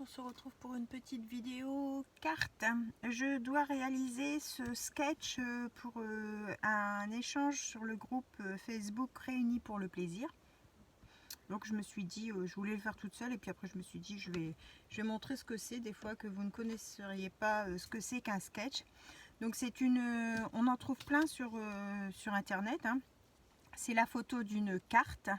on se retrouve pour une petite vidéo carte. Je dois réaliser ce sketch pour un échange sur le groupe Facebook Réunis pour le plaisir. Donc je me suis dit, je voulais le faire toute seule et puis après je me suis dit je vais montrer ce que c'est des fois que vous ne connaisseriez pas ce que c'est qu'un sketch. Donc c'est on en trouve plein sur internet, hein. C'est la photo d'une carte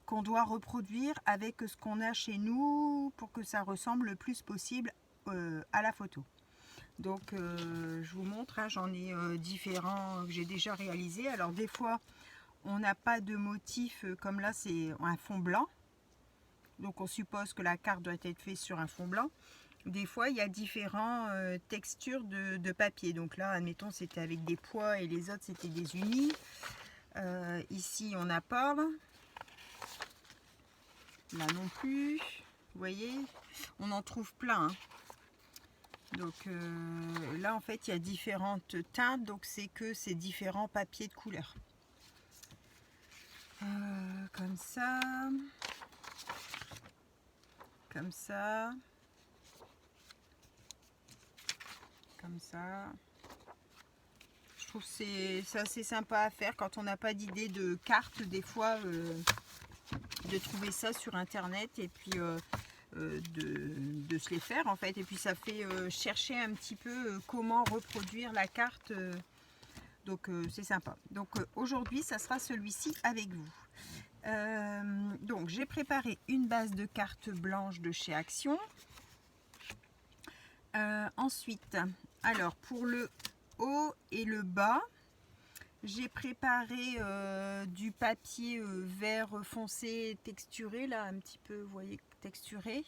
qu'on doit reproduire avec ce qu'on a chez nous pour que ça ressemble le plus possible à la photo. Donc je vous montre, hein, j'en ai différents que j'ai déjà réalisés. Alors des fois on n'a pas de motif, comme là c'est un fond blanc. Donc on suppose que la carte doit être faite sur un fond blanc. Des fois il y a différentes textures de papier. Donc là admettons c'était avec des pois et les autres c'était des unis. Ici on n'a pas, là non plus, vous voyez, on en trouve plein, hein. Donc là en fait il y a différentes teintes, donc c'est que c'est différents papiers de couleur. Comme ça, comme ça, comme ça. Je trouve que c'est assez sympa à faire quand on n'a pas d'idée de carte, des fois de trouver ça sur internet et puis de se les faire en fait, et puis ça fait chercher un petit peu comment reproduire la carte, donc c'est sympa. Donc aujourd'hui ça sera celui-ci avec vous. Donc j'ai préparé une base de carte blanche de chez Action. Ensuite, alors pour le haut et le bas, j'ai préparé du papier vert foncé texturé, là un petit peu, vous voyez, texturé.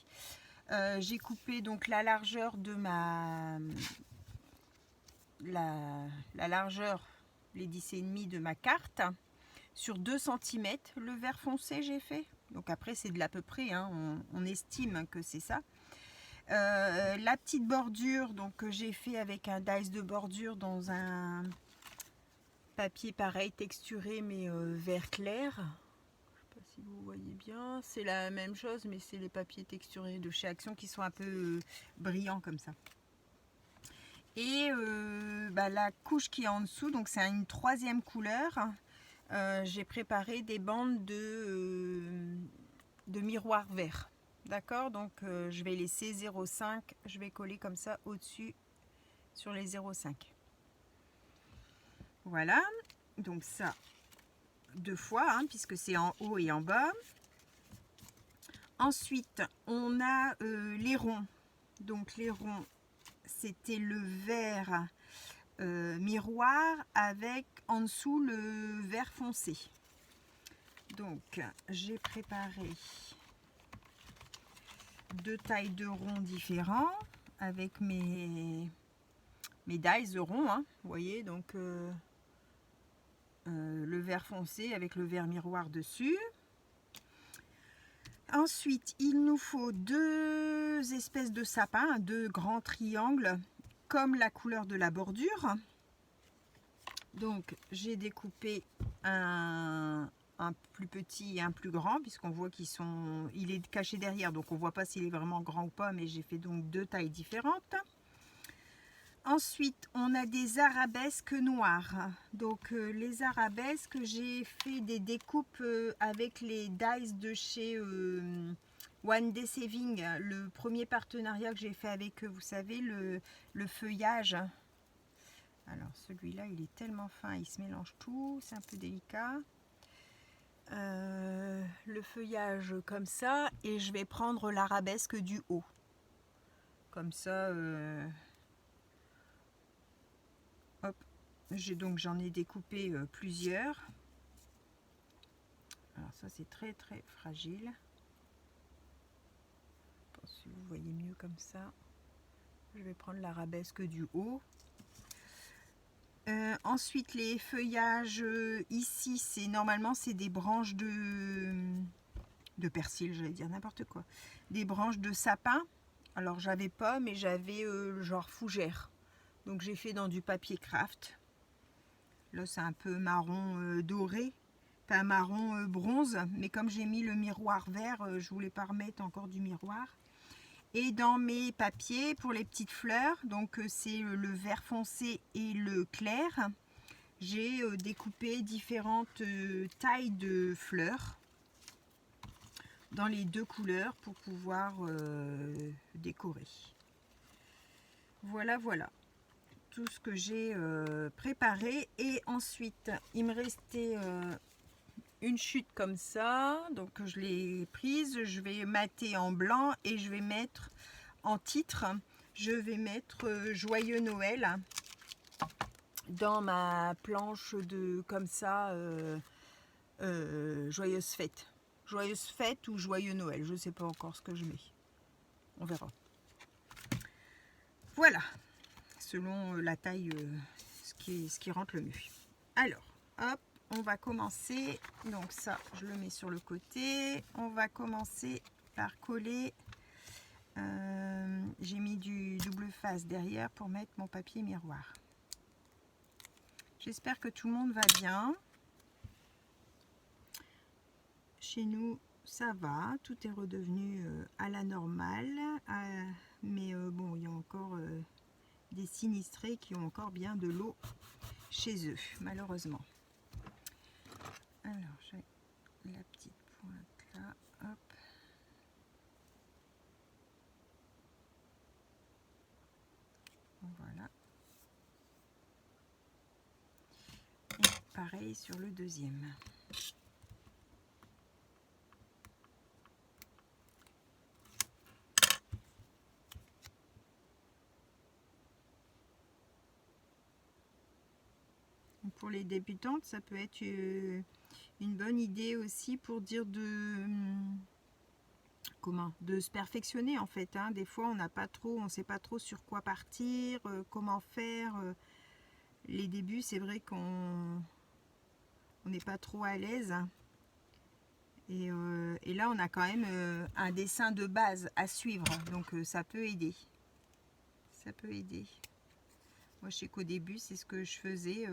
J'ai coupé donc la largeur de la largeur, les 10,5 de ma carte sur 2 cm. Le vert foncé j'ai fait. Donc après c'est de l'à peu près, hein, on estime que c'est ça. La petite bordure donc que j'ai fait avec un dies de bordure dans un papier pareil texturé mais vert clair. Je sais pas si vous voyez bien, c'est la même chose mais c'est les papiers texturés de chez Action qui sont un peu brillants comme ça. Et la couche qui est en dessous, donc c'est une 3e couleur. J'ai préparé des bandes de miroir vert. D'accord, donc je vais laisser 0,5, je vais coller comme ça au-dessus sur les 0,5. Voilà, donc ça 2 fois, hein, puisque c'est en haut et en bas. Ensuite, on a les ronds. Donc les ronds, c'était le vert miroir avec en dessous le vert foncé. Donc j'ai préparé 2 tailles de ronds différents avec mes dies de ronds, hein, vous voyez, donc le vert foncé avec le vert miroir dessus. Ensuite, il nous faut 2 espèces de sapins, 2 grands triangles, comme la couleur de la bordure. Donc, j'ai découpé un plus petit et un plus grand, puisqu'on voit il est caché derrière, donc on ne voit pas s'il est vraiment grand ou pas, mais j'ai fait donc 2 tailles différentes. Ensuite, on a des arabesques noires. Donc les arabesques, j'ai fait des découpes avec les dies de chez One Day Saving, le premier partenariat que j'ai fait avec eux. Vous savez, le feuillage. Alors celui-là, il est tellement fin, il se mélange tout, c'est un peu délicat. Le feuillage comme ça, et je vais prendre l'arabesque du haut. Comme ça... hop, j'en ai découpé plusieurs. Alors ça c'est très très fragile. Je sais pas si vous voyez mieux comme ça. Je vais prendre l'arabesque du haut. Ensuite les feuillages ici, c'est normalement c'est des branches de persil, j'allais dire n'importe quoi. Des branches de sapin. Alors j'avais pas, mais j'avais genre fougère. Donc j'ai fait dans du papier craft. Là c'est un peu marron doré, pas marron bronze, mais comme j'ai mis le miroir vert, je voulais pas remettre encore du miroir. Et dans mes papiers pour les petites fleurs, donc c'est le vert foncé et le clair, j'ai découpé différentes tailles de fleurs dans les deux couleurs pour pouvoir décorer. Voilà, voilà tout ce que j'ai préparé. Et ensuite, il me restait une chute comme ça, donc je l'ai prise, je vais mater en blanc et je vais mettre en titre, je vais mettre Joyeux Noël dans ma planche de comme ça, Joyeuse fête ou Joyeux Noël, je ne sais pas encore ce que je mets, on verra. Voilà, selon la taille, ce qui rentre le mieux. Alors, hop, on va commencer, donc ça je le mets sur le côté, on va commencer par coller, j'ai mis du double face derrière pour mettre mon papier miroir. J'espère que tout le monde va bien. Chez nous ça va, tout est redevenu à la normale, mais bon, il y a encore des sinistrés qui ont encore bien de l'eau chez eux, malheureusement. Alors, j'ai la petite pointe là, hop. Voilà. Et pareil sur le deuxième. Pour les débutantes, ça peut être une bonne idée aussi pour dire de se perfectionner en fait. Hein. Des fois, on n'a pas trop, on sait pas trop sur quoi partir, comment faire. Les débuts, c'est vrai qu'on n'est pas trop à l'aise. Et là, on a quand même un dessin de base à suivre, donc ça peut aider. Ça peut aider. Moi, je sais qu'au début, c'est ce que je faisais.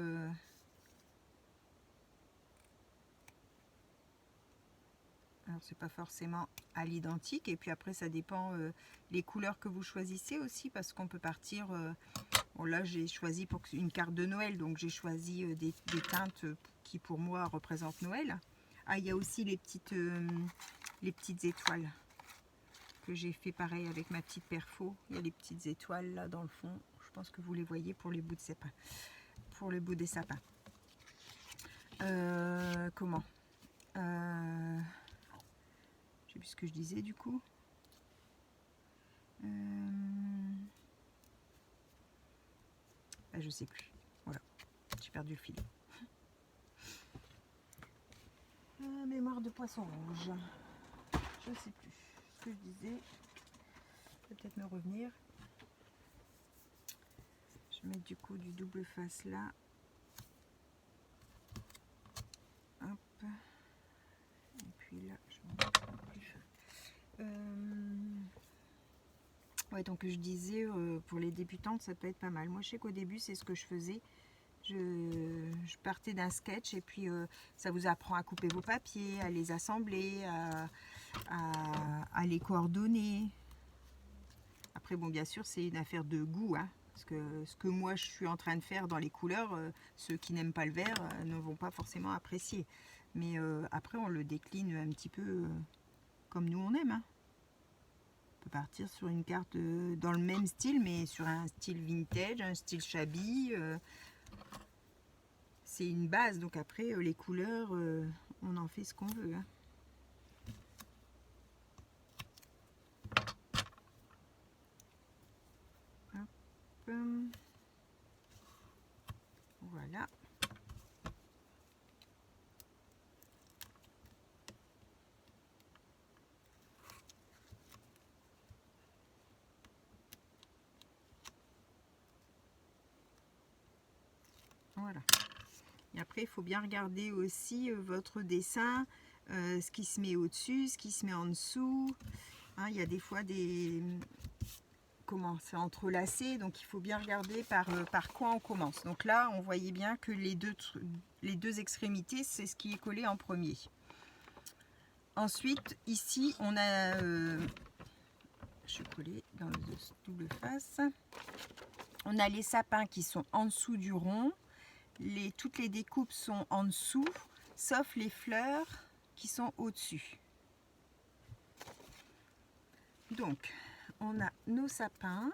Alors, c'est pas forcément à l'identique. Et puis après, ça dépend les couleurs que vous choisissez aussi, parce qu'on peut partir. Bon, là, j'ai choisi pour une carte de Noël, donc j'ai choisi des teintes qui, pour moi, représentent Noël. Ah, il y a aussi les petites étoiles que j'ai fait pareil avec ma petite perfo. Il y a les petites étoiles là dans le fond. Je pense que vous les voyez pour les bouts de sapin. Pour le bout des sapins. Comment je sais plus ce que je disais du coup. Je sais plus. Voilà. J'ai perdu le fil. Mémoire de poisson rouge. Je sais plus ce que je disais. Peut-être me revenir. Je vais mettre du coup du double face là. Hop. Et puis là, je vais mettre plus. Ouais, donc je disais pour les débutantes, ça peut être pas mal. Moi, je sais qu'au début, c'est ce que je faisais. Je partais d'un sketch et puis ça vous apprend à couper vos papiers, à les assembler, à les coordonner. Après, bon, bien sûr, c'est une affaire de goût, hein, parce que ce que moi je suis en train de faire dans les couleurs, ceux qui n'aiment pas le vert ne vont pas forcément apprécier. Mais après, on le décline un petit peu comme nous on aime. Hein. On peut partir sur une carte dans le même style, mais sur un style vintage, un style shabby. C'est une base, donc après, les couleurs, on en fait ce qu'on veut. Hein. Voilà. Voilà. Et après, il faut bien regarder aussi votre dessin, ce qui se met au-dessus, ce qui se met en dessous. Hein, il y a des fois des... Comment c'est entrelacé, donc il faut bien regarder par quoi on commence. Donc là, on voyait bien que les deux extrémités, c'est ce qui est collé en premier. Ensuite, ici, on a collé dans le double face. On a les sapins qui sont en dessous du rond. Toutes les découpes sont en dessous, sauf les fleurs qui sont au-dessus. Donc, on a nos sapins.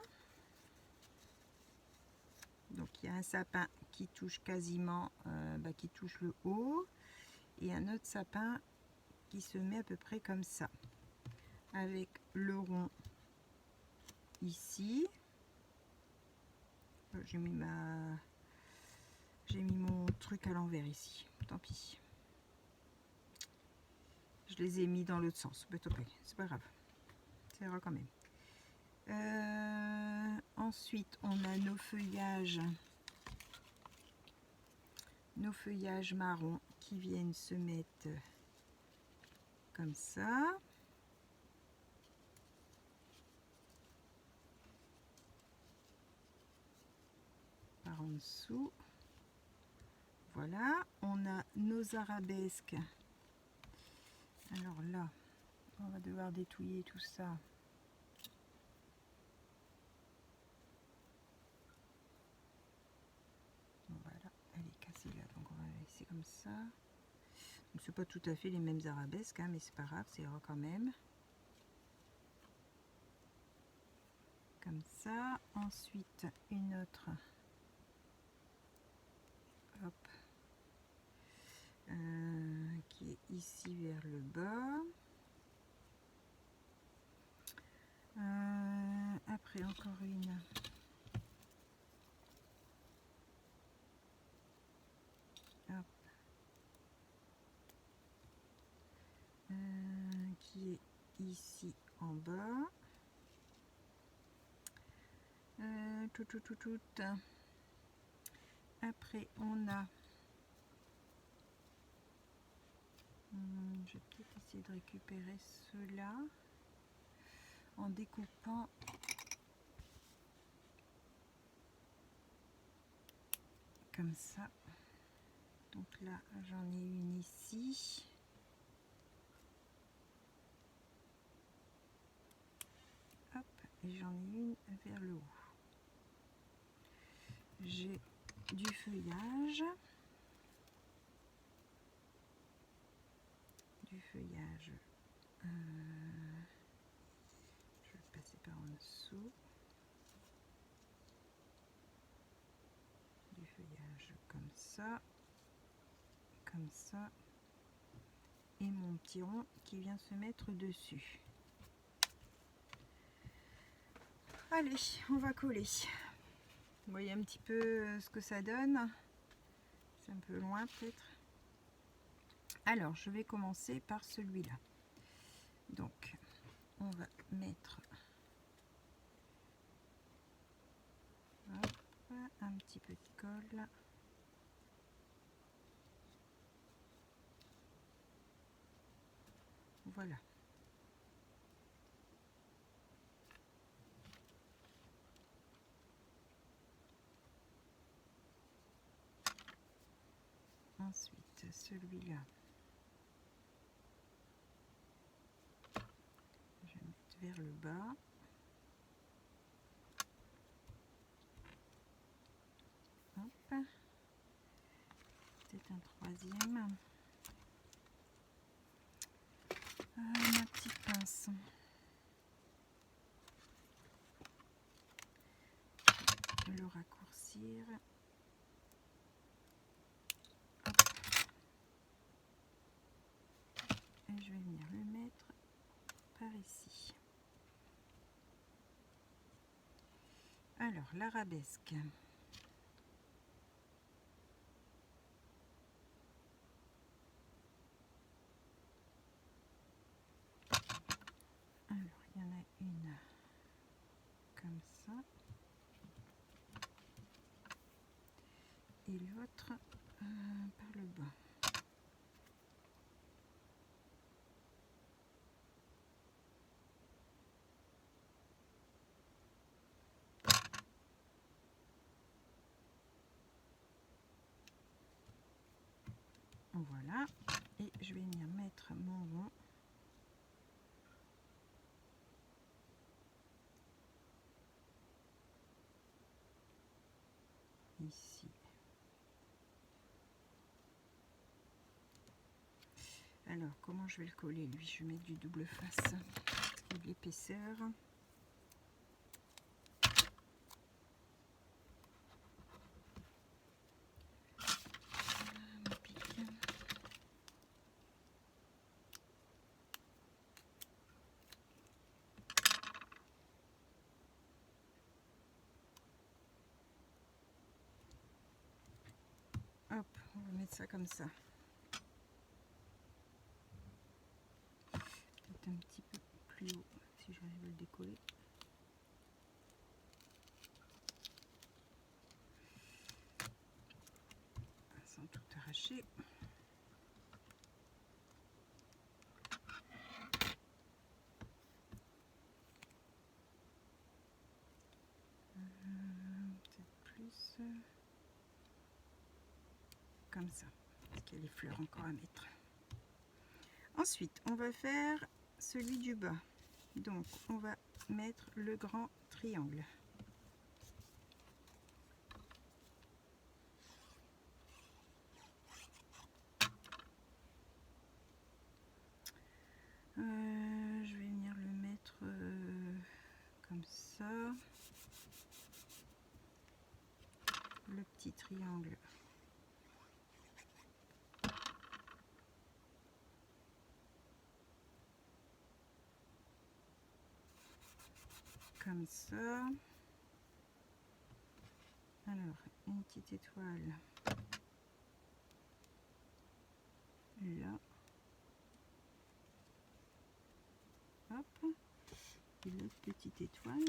Donc, il y a un sapin qui touche quasiment, qui touche le haut. Et un autre sapin qui se met à peu près comme ça. Avec le rond ici. J'ai mis mon truc à l'envers ici. Tant pis. Je les ai mis dans l'autre sens. C'est pas grave. Ça ira quand même. Ensuite, on a nos feuillages marrons qui viennent se mettre comme ça. Par en dessous. Voilà, on a nos arabesques. Alors là, on va devoir détouiller tout ça. Voilà, elle est cassée là, donc on va la laisser comme ça. C'est pas tout à fait les mêmes arabesques, hein, mais c'est pas grave, c'est quand même. Comme ça. Ensuite, une autre. Hop. Qui est ici vers le bas. Après, encore une. Hop. Qui est ici en bas. Tout. Après, on a. Je vais peut-être essayer de récupérer ceux-là en découpant. Comme ça. Donc là, j'en ai une ici. Hop, et j'en ai une vers le haut. J'ai du feuillage. Je vais passer par en dessous. Du feuillage comme ça. Et mon petit rond qui vient se mettre dessus. Allez, on va coller. Vous voyez un petit peu ce que ça donne. C'est un peu loin peut-être. Alors, je vais commencer par celui-là. Donc, on va mettre un petit peu de colle. Voilà. Ensuite, celui-là. Je vais mettre vers le bas. Hop. Peut-être un troisième. Ma petite pince. Je vais le raccourcir. Hop. Et je vais venir le mettre par ici. Alors, l'arabesque. Alors, il y en a une comme ça. Et l'autre par le bas. Voilà, et je vais venir mettre mon rond ici. Alors, comment je vais le coller lui? Je vais mettre du double face et de l'épaisseur. Hop, on va mettre ça comme ça. Peut-être un petit peu plus haut si j'arrive à le décoller. Sans tout arracher. Peut-être plus comme ça, parce qu'il y a les fleurs encore à mettre. Ensuite, on va faire celui du bas. Donc, on va mettre le grand triangle. Je vais venir le mettre comme ça. Le petit triangle. Comme ça. Alors, une petite étoile là. Hop. Et l'autre petite étoile.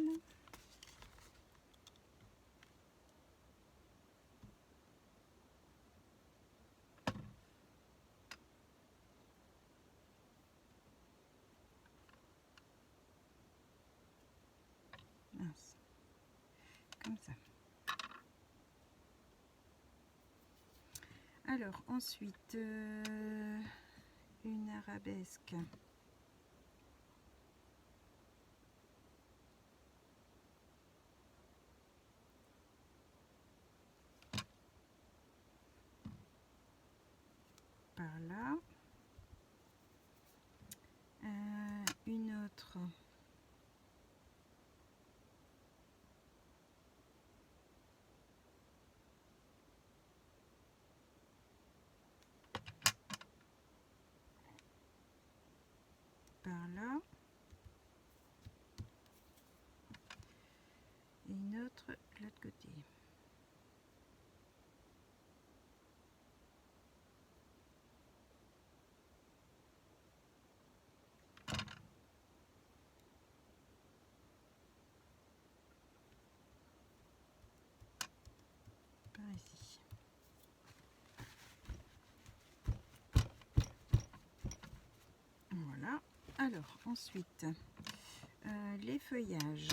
Mince. Comme ça. Alors, ensuite, une arabesque. Par là. Une autre. Par là. Et une autre de l'autre côté. Par ici. Voilà. Alors, ensuite, les feuillages.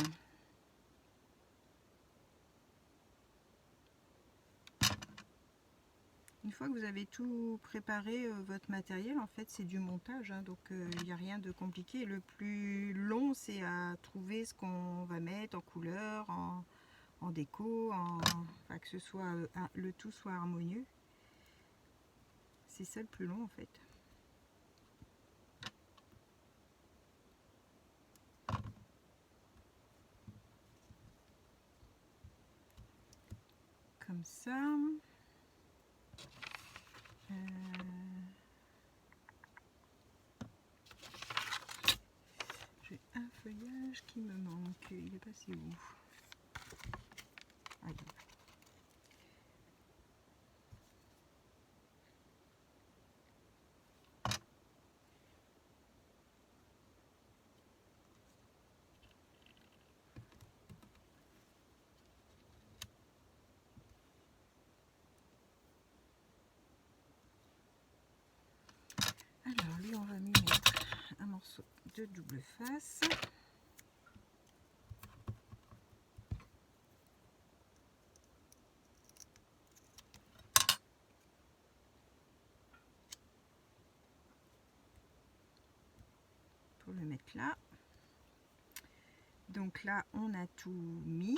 Une fois que vous avez tout préparé, votre matériel, en fait, c'est du montage, hein, donc il n'y a rien de compliqué. Le plus long, c'est à trouver ce qu'on va mettre en couleur, en déco, enfin, que ce soit le tout soit harmonieux. C'est ça le plus long, en fait. Comme ça. J'ai un feuillage qui me manque. Il est passé où? Ah, alors lui, on va lui mettre un morceau de double face. Pour le mettre là. Donc là, on a tout mis,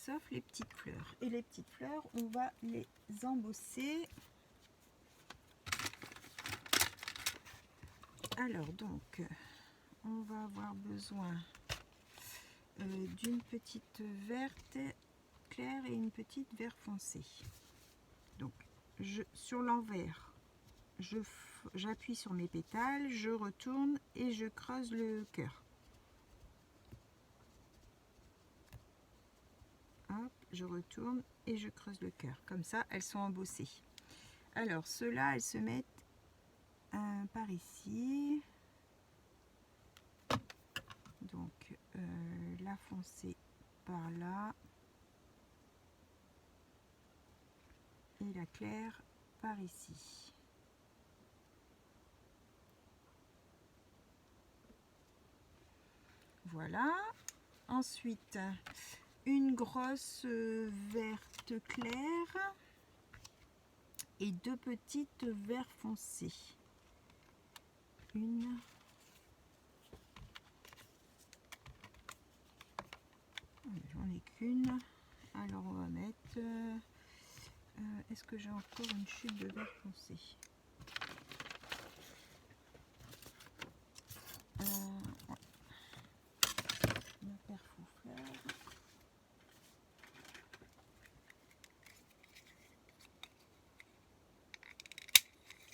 sauf les petites fleurs. Et les petites fleurs, on va les embosser. Alors donc, on va avoir besoin d'une petite verte claire et une petite vert foncé. Donc, sur l'envers, j'appuie sur mes pétales, je retourne et je creuse le cœur. Hop, je retourne et je creuse le cœur. Comme ça, elles sont embossées. Alors, ceux-là, elles se mettent par ici. Donc, la foncée par là. Et la claire par ici. Voilà. Ensuite, une grosse verte claire et deux petites vert foncé. Une. J'en ai qu'une. Alors on va mettre... est-ce que j'ai encore une chute de vert foncé? Ouais. Ma perfou-fleur.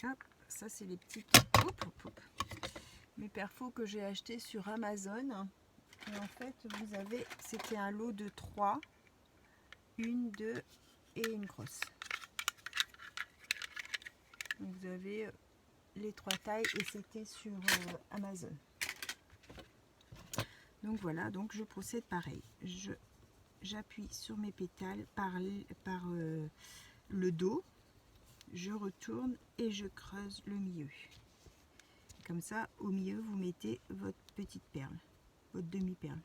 Hop, ça c'est les petites... mes perfos que j'ai acheté sur Amazon. Et en fait, vous avez... C'était un lot de 3. Une, deux et une grosse. Donc vous avez les 3 tailles et c'était sur Amazon. Donc voilà, donc je procède pareil. J'appuie sur mes pétales par le dos, je retourne et je creuse le milieu. Comme ça, au milieu, vous mettez votre petite perle, votre demi-perle.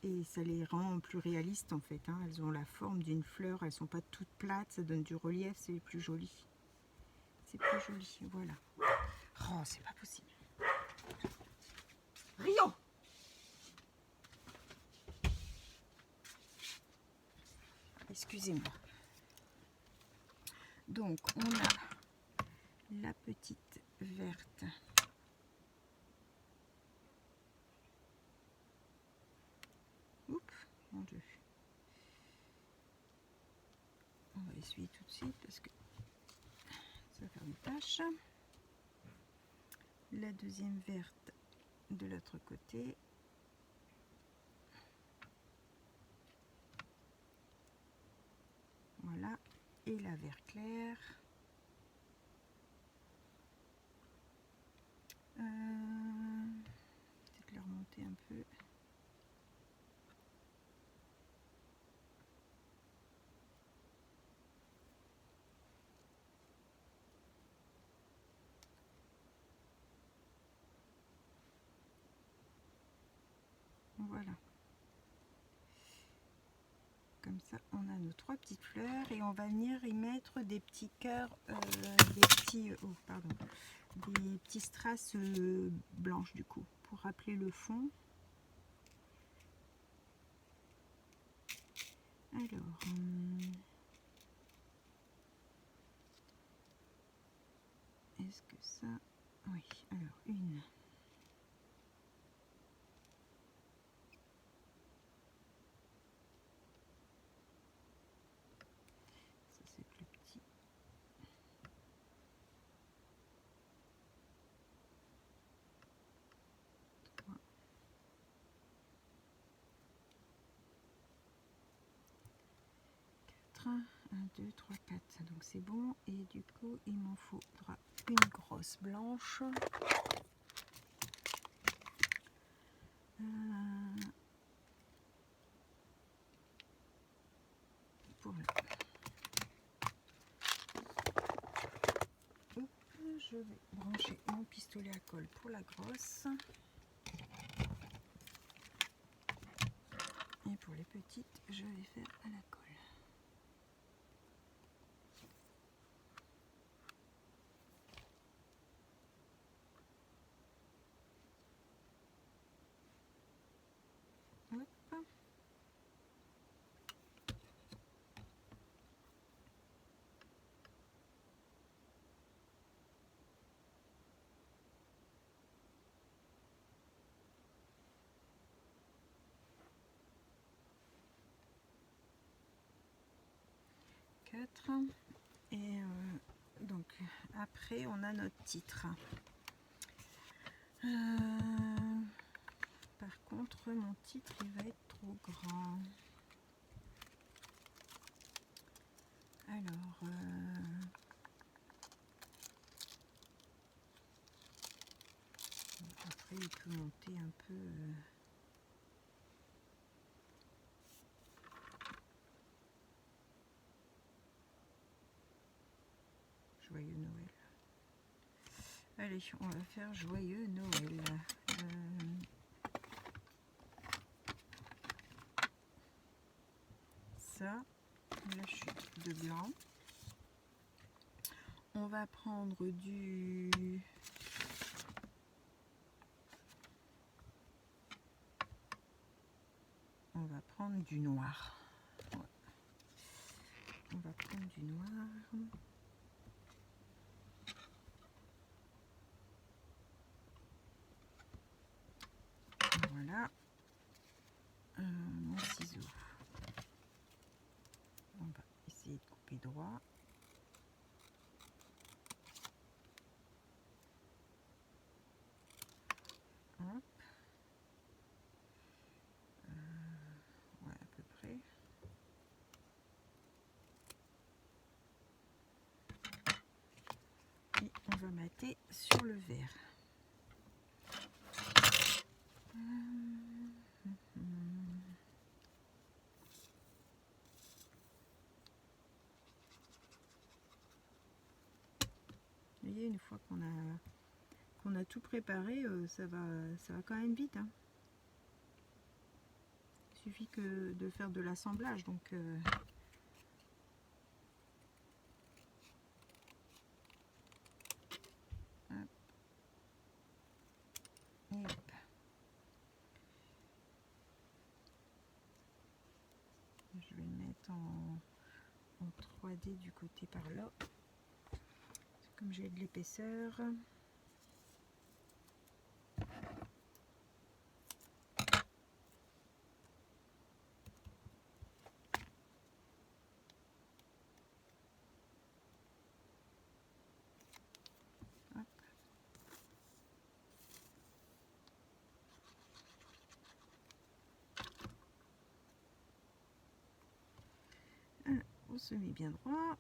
Et ça les rend plus réalistes en fait. Hein. Elles ont la forme d'une fleur, elles sont pas toutes plates, ça donne du relief, c'est plus joli. C'est plus joli, voilà. Oh, c'est pas possible. Rio! Excusez-moi. Donc, on a la petite verte. Oups, mon Dieu. On va essuyer tout de suite parce que ça va faire des taches. La deuxième verte de l'autre côté. Voilà. Et la vert clair. Peut-être le remonter un peu. Voilà. Comme ça, on a nos 3 petites fleurs et on va venir y mettre des petits cœurs, des petits strass blanches du coup, pour rappeler le fond. Alors, est-ce que ça... Oui, alors une... Ça c'est plus petit. Trois. 4. 1, 2, 3, 4. Donc c'est bon. Et du coup, il m'en faudra une grosse blanche. Pour là. Hop, je vais brancher mon pistolet à colle pour la grosse. Et pour les petites, je vais faire à la colle. Hop. peut-être. Et donc après on a notre titre. Par contre mon titre il va être trop grand. Alors après il peut monter un peu. Joyeux Noël. Allez, on va faire Joyeux Noël. Ça, la chute de blanc. On va prendre du... On va prendre du noir. Ouais. On va prendre du noir. Voilà. Mon ciseau. On va essayer de couper droit. Hop. Ouais, à peu près. Et on va mater sur le vert. Vous voyez, une fois qu'on a tout préparé, ça va quand même vite. Hein. Il suffit que de faire de l'assemblage. Donc hop. Et hop. Je vais le mettre en 3D du côté par là. Comme j'ai de l'épaisseur. On se met bien droit.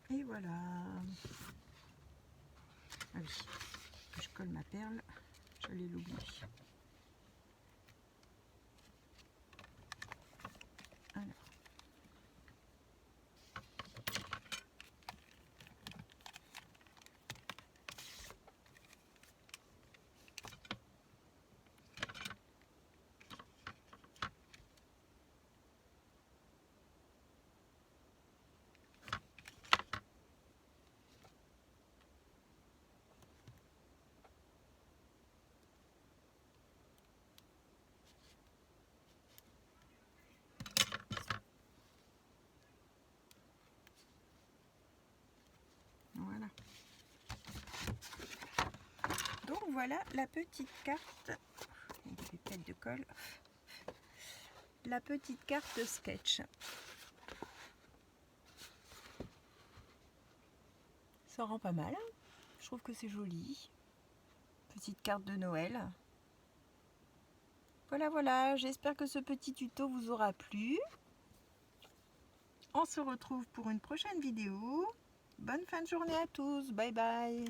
Et voilà. Ah oui, que je colle ma perle, j'allais l'oublier. Alors. Voilà. Donc voilà la petite carte. Une pipette de colle. La petite carte sketch. Ça rend pas mal. Je trouve que c'est joli. Petite carte de Noël. Voilà, voilà. J'espère que ce petit tuto vous aura plu. On se retrouve pour une prochaine vidéo. Bonne fin de journée à tous. Bye bye.